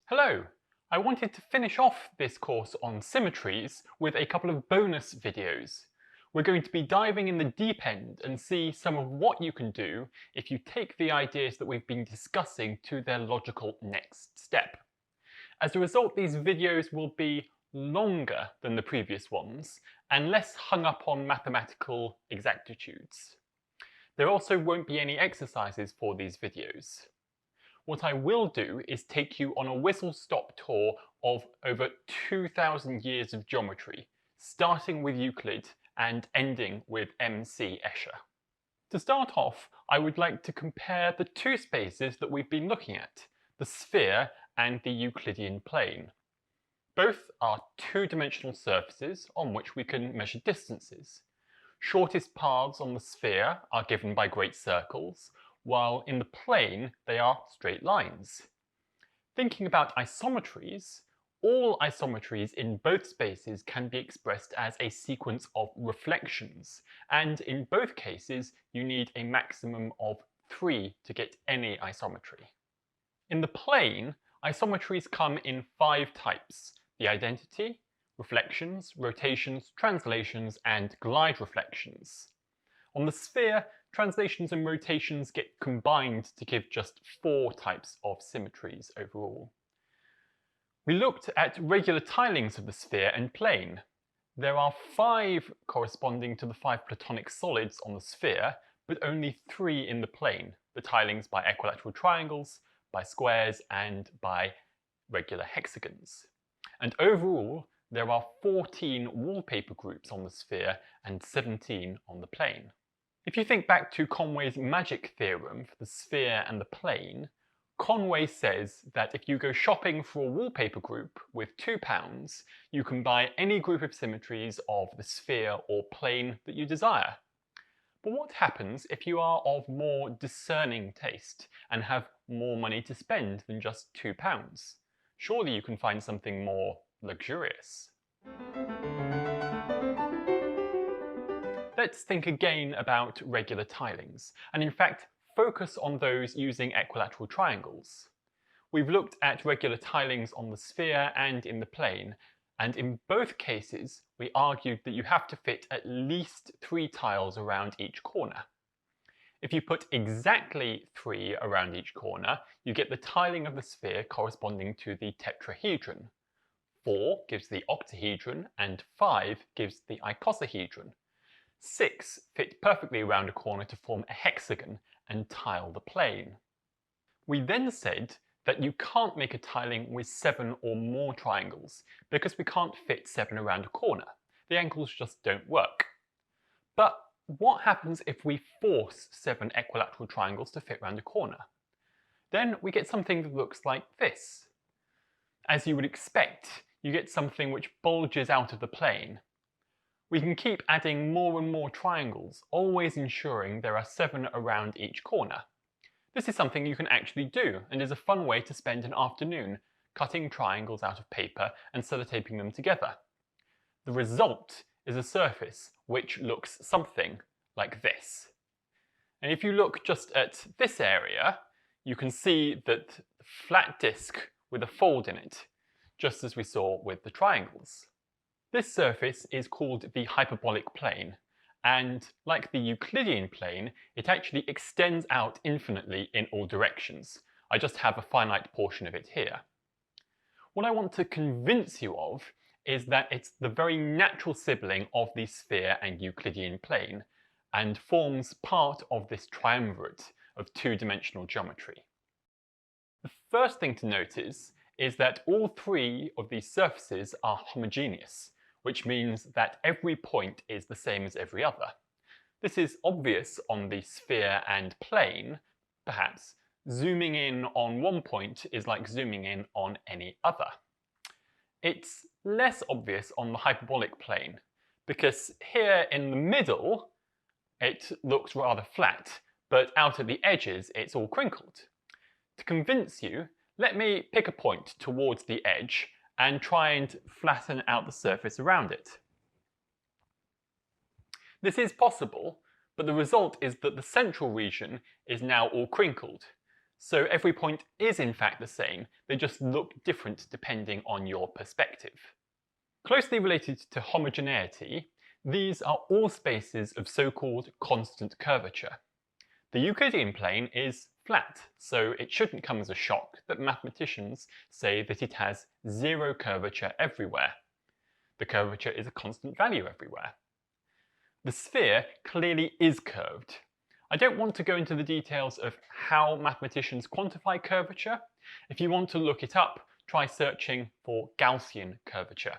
Hello! I wanted to finish off this course on symmetries with a couple of bonus videos. We're going to be diving in the deep end and see some of what you can do if you take the ideas that we've been discussing to their logical next step. As a result, these videos will be longer than the previous ones and less hung up on mathematical exactitudes. There also won't be any exercises for these videos. What I will do is take you on a whistle-stop tour of over 2,000 years of geometry, starting with Euclid and ending with MC Escher. To start off, I would like to compare the two spaces that we've been looking at, the sphere and the Euclidean plane. Both are two-dimensional surfaces on which we can measure distances. Shortest paths on the sphere are given by great circles, while in the plane they are straight lines. Thinking about isometries, all isometries in both spaces can be expressed as a sequence of reflections, and in both cases you need a maximum of 3 to get any isometry. In the plane, isometries come in 5 types: the identity, reflections, rotations, translations, and glide reflections. On the sphere, translations and rotations get combined to give just 4 types of symmetries overall. We looked at regular tilings of the sphere and plane. There are 5 corresponding to the 5 platonic solids on the sphere, but only 3 in the plane, the tilings by equilateral triangles, by squares, and by regular hexagons. And overall, there are 14 wallpaper groups on the sphere and 17 on the plane. If you think back to Conway's magic theorem for the sphere and the plane, Conway says that if you go shopping for a wallpaper group with £2, you can buy any group of symmetries of the sphere or plane that you desire. But what happens if you are of more discerning taste and have more money to spend than just £2? Surely you can find something more luxurious. Let's think again about regular tilings, and in fact focus on those using equilateral triangles. We've looked at regular tilings on the sphere and in the plane, and in both cases we argued that you have to fit at least 3 tiles around each corner. If you put exactly 3 around each corner, you get the tiling of the sphere corresponding to the tetrahedron. 4 gives the octahedron and 5 gives the icosahedron. 6 fit perfectly around a corner to form a hexagon and tile the plane. We then said that you can't make a tiling with 7 or more triangles because we can't fit 7 around a corner. The angles just don't work. But what happens if we force 7 equilateral triangles to fit around a corner? Then we get something that looks like this. As you would expect, you get something which bulges out of the plane. We can keep adding more and more triangles, always ensuring there are 7 around each corner. This is something you can actually do, and is a fun way to spend an afternoon, cutting triangles out of paper and sellotaping them together. The result is a surface which looks something like this. And if you look just at this area, you can see that the flat disk with a fold in it, just as we saw with the triangles. This surface is called the hyperbolic plane, and like the Euclidean plane, it actually extends out infinitely in all directions. I just have a finite portion of it here. What I want to convince you of is that it's the very natural sibling of the sphere and Euclidean plane, and forms part of this triumvirate of two-dimensional geometry. The first thing to notice is that all 3 of these surfaces are homogeneous, which means that every point is the same as every other. This is obvious on the sphere and plane. Perhaps zooming in on one point is like zooming in on any other. It's less obvious on the hyperbolic plane, because here in the middle it looks rather flat, but out at the edges it's all crinkled. To convince you, let me pick a point towards the edge and try and flatten out the surface around it. This is possible, but the result is that the central region is now all crinkled. So every point is in fact the same, they just look different depending on your perspective. Closely related to homogeneity, these are all spaces of so-called constant curvature. The Euclidean plane is flat, so it shouldn't come as a shock that mathematicians say that it has zero curvature everywhere. The curvature is a constant value everywhere. The sphere clearly is curved. I don't want to go into the details of how mathematicians quantify curvature. If you want to look it up, try searching for Gaussian curvature.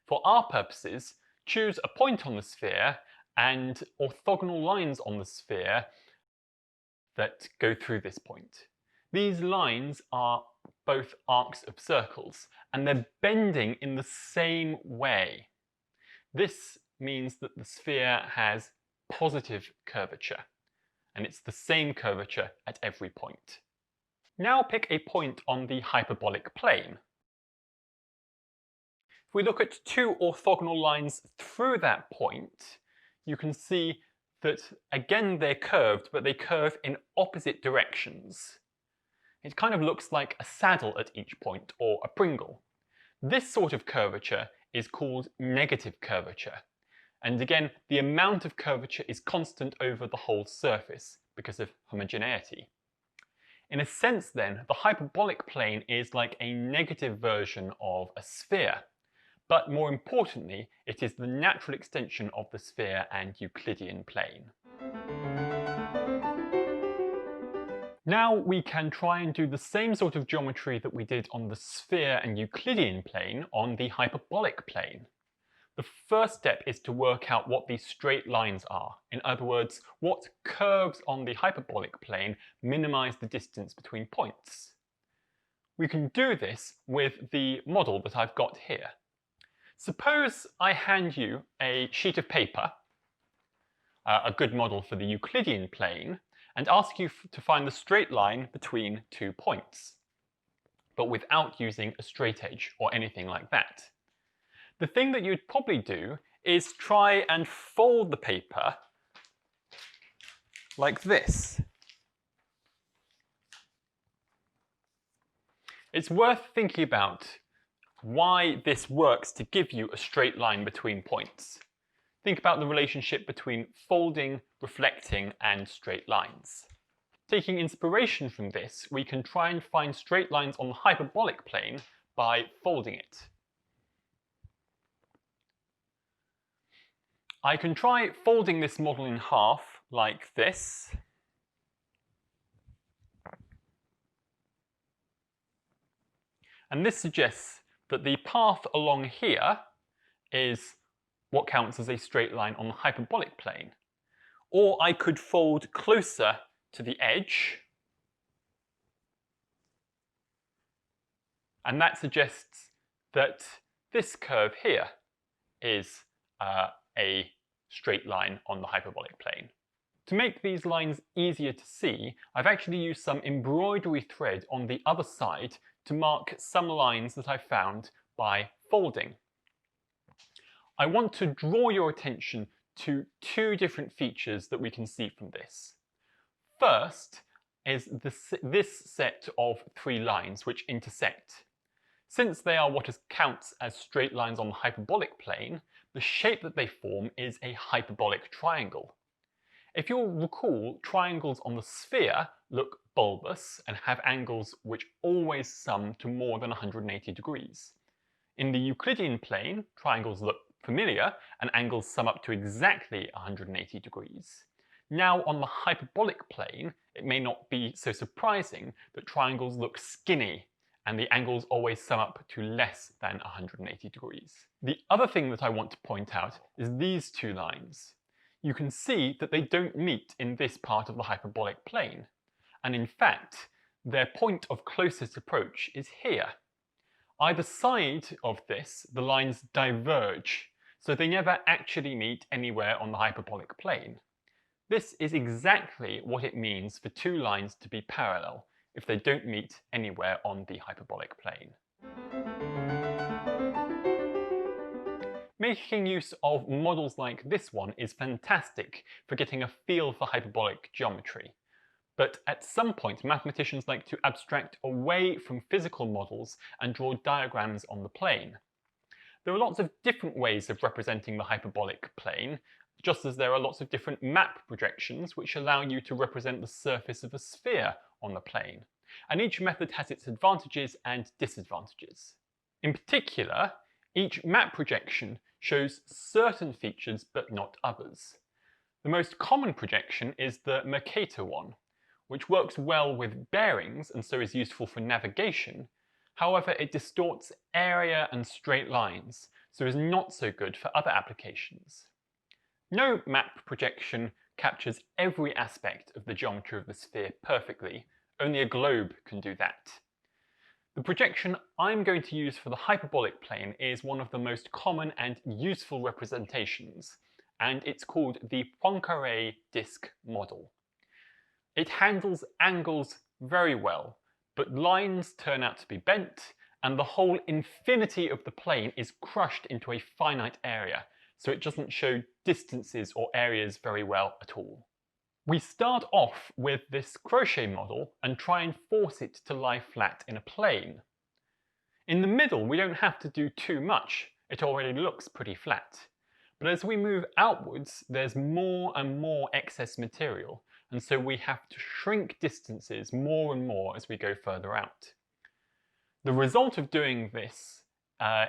For our purposes, choose a point on the sphere and orthogonal lines on the sphere that go through this point. These lines are both arcs of circles, and they're bending in the same way. This means that the sphere has positive curvature, and it's the same curvature at every point. Now pick a point on the hyperbolic plane. If we look at two orthogonal lines through that point, you can see that again they're curved, but they curve in opposite directions. It kind of looks like a saddle at each point, or a Pringle. This sort of curvature is called negative curvature. And again, the amount of curvature is constant over the whole surface because of homogeneity. In a sense then, the hyperbolic plane is like a negative version of a sphere. But more importantly, it is the natural extension of the sphere and Euclidean plane. Now we can try and do the same sort of geometry that we did on the sphere and Euclidean plane on the hyperbolic plane. The first step is to work out what these straight lines are. In other words, what curves on the hyperbolic plane minimize the distance between points. We can do this with the model that I've got here. Suppose I hand you a sheet of paper, a good model for the Euclidean plane, and ask you to find the straight line between 2 points, but without using a straight edge or anything like that. The thing that you'd probably do is try and fold the paper like this. It's worth thinking about why this works to give you a straight line between points. Think about the relationship between folding, reflecting, and straight lines. Taking inspiration from this, we can try and find straight lines on the hyperbolic plane by folding it. I can try folding this model in half like this. And this suggests that the path along here is what counts as a straight line on the hyperbolic plane. Or I could fold closer to the edge, and that suggests that this curve here is a straight line on the hyperbolic plane. To make these lines easier to see, I've actually used some embroidery thread on the other side to mark some lines that I found by folding. I want to draw your attention to two different features that we can see from this. First is this set of 3 lines which intersect. Since they are what counts as straight lines on the hyperbolic plane, the shape that they form is a hyperbolic triangle. If you'll recall, triangles on the sphere look bulbous and have angles which always sum to more than 180 degrees. In the Euclidean plane, triangles look familiar and angles sum up to exactly 180 degrees. Now on the hyperbolic plane, it may not be so surprising that triangles look skinny and the angles always sum up to less than 180 degrees. The other thing that I want to point out is these 2 lines. You can see that they don't meet in this part of the hyperbolic plane. And in fact, their point of closest approach is here. Either side of this, the lines diverge, so they never actually meet anywhere on the hyperbolic plane. This is exactly what it means for 2 lines to be parallel if they don't meet anywhere on the hyperbolic plane. Making use of models like this one is fantastic for getting a feel for hyperbolic geometry. But at some point, mathematicians like to abstract away from physical models and draw diagrams on the plane. There are lots of different ways of representing the hyperbolic plane, just as there are lots of different map projections which allow you to represent the surface of a sphere on the plane. And each method has its advantages and disadvantages. In particular, each map projection shows certain features but not others. The most common projection is the Mercator one, which works well with bearings and so is useful for navigation. However, it distorts area and straight lines, so is not so good for other applications. No map projection captures every aspect of the geometry of the sphere perfectly. Only a globe can do that. The projection I'm going to use for the hyperbolic plane is one of the most common and useful representations, and it's called the Poincaré disk model. It handles angles very well, but lines turn out to be bent, and the whole infinity of the plane is crushed into a finite area, so it doesn't show distances or areas very well at all. We start off with this crochet model and try and force it to lie flat in a plane. In the middle, we don't have to do too much. It already looks pretty flat. But as we move outwards, there's more and more excess material, and so we have to shrink distances more and more as we go further out. The result of doing this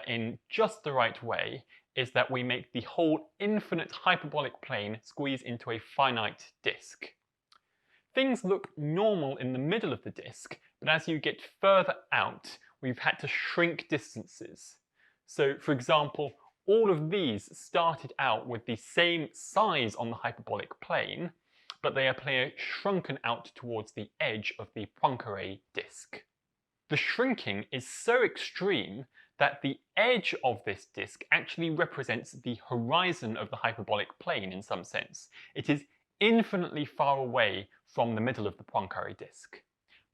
in just the right way is that we make the whole infinite hyperbolic plane squeeze into a finite disk. Things look normal in the middle of the disk, but as you get further out, we've had to shrink distances. So, for example, all of these started out with the same size on the hyperbolic plane, but they appear shrunken out towards the edge of the Poincaré disk. The shrinking is so extreme that the edge of this disk actually represents the horizon of the hyperbolic plane in some sense. It is infinitely far away from the middle of the Poincaré disk.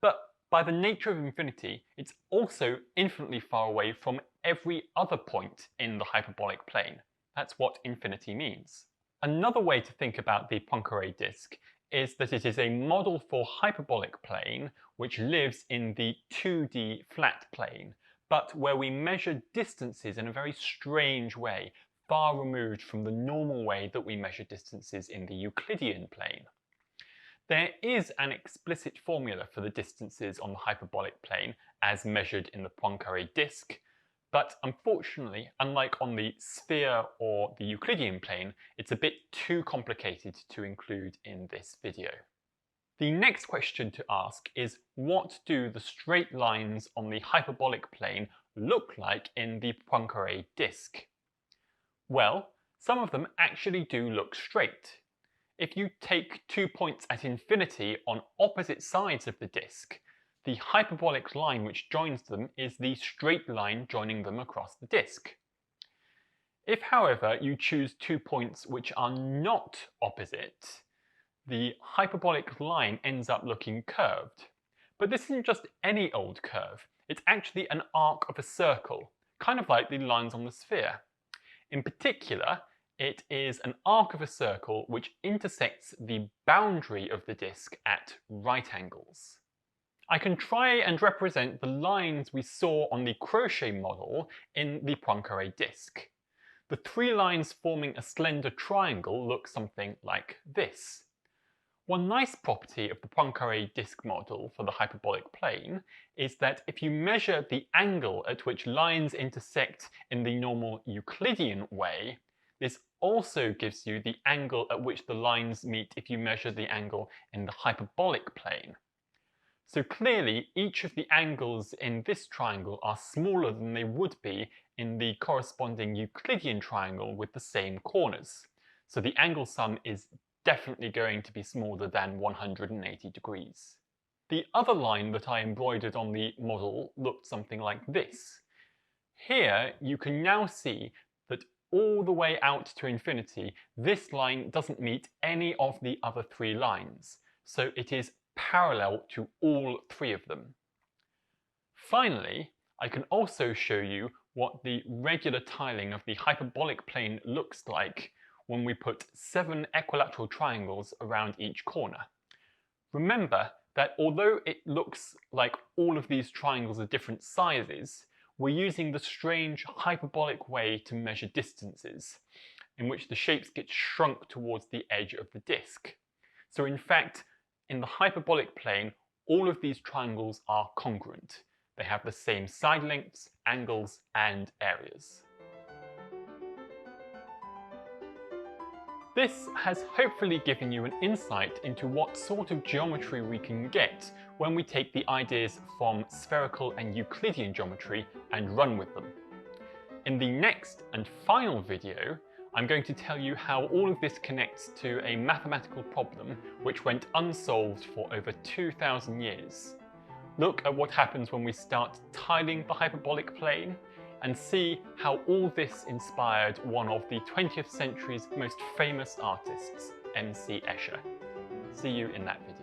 But by the nature of infinity, it's also infinitely far away from every other point in the hyperbolic plane. That's what infinity means. Another way to think about the Poincaré disk is that it is a model for hyperbolic plane which lives in the 2D flat plane, but where we measure distances in a very strange way, far removed from the normal way that we measure distances in the Euclidean plane. There is an explicit formula for the distances on the hyperbolic plane as measured in the Poincaré disk, but unfortunately, unlike on the sphere or the Euclidean plane, it's a bit too complicated to include in this video. The next question to ask is, what do the straight lines on the hyperbolic plane look like in the Poincaré disk? Well, some of them actually do look straight. If you take 2 points at infinity on opposite sides of the disk, the hyperbolic line which joins them is the straight line joining them across the disk. If, however, you choose 2 points which are not opposite, the hyperbolic line ends up looking curved. But this isn't just any old curve, it's actually an arc of a circle, kind of like the lines on the sphere. In particular, it is an arc of a circle which intersects the boundary of the disk at right angles. I can try and represent the lines we saw on the crochet model in the Poincaré disk. The 3 lines forming a slender triangle look something like this. One nice property of the Poincaré disk model for the hyperbolic plane is that if you measure the angle at which lines intersect in the normal Euclidean way, this also gives you the angle at which the lines meet if you measure the angle in the hyperbolic plane. So clearly, each of the angles in this triangle are smaller than they would be in the corresponding Euclidean triangle with the same corners. So the angle sum is definitely going to be smaller than 180 degrees. The other line that I embroidered on the model looked something like this. Here you can now see that all the way out to infinity, this line doesn't meet any of the other 3 lines, so it is parallel to all 3 of them. Finally, I can also show you what the regular tiling of the hyperbolic plane looks like when we put 7 equilateral triangles around each corner. Remember that although it looks like all of these triangles are different sizes, we're using the strange hyperbolic way to measure distances, in which the shapes get shrunk towards the edge of the disk. So in fact, in the hyperbolic plane, all of these triangles are congruent. They have the same side lengths, angles, and areas. This has hopefully given you an insight into what sort of geometry we can get when we take the ideas from spherical and Euclidean geometry and run with them. In the next and final video, I'm going to tell you how all of this connects to a mathematical problem which went unsolved for over 2,000 years. Look at what happens when we start tiling the hyperbolic plane, and see how all this inspired one of the 20th century's most famous artists, M.C. Escher. See you in that video.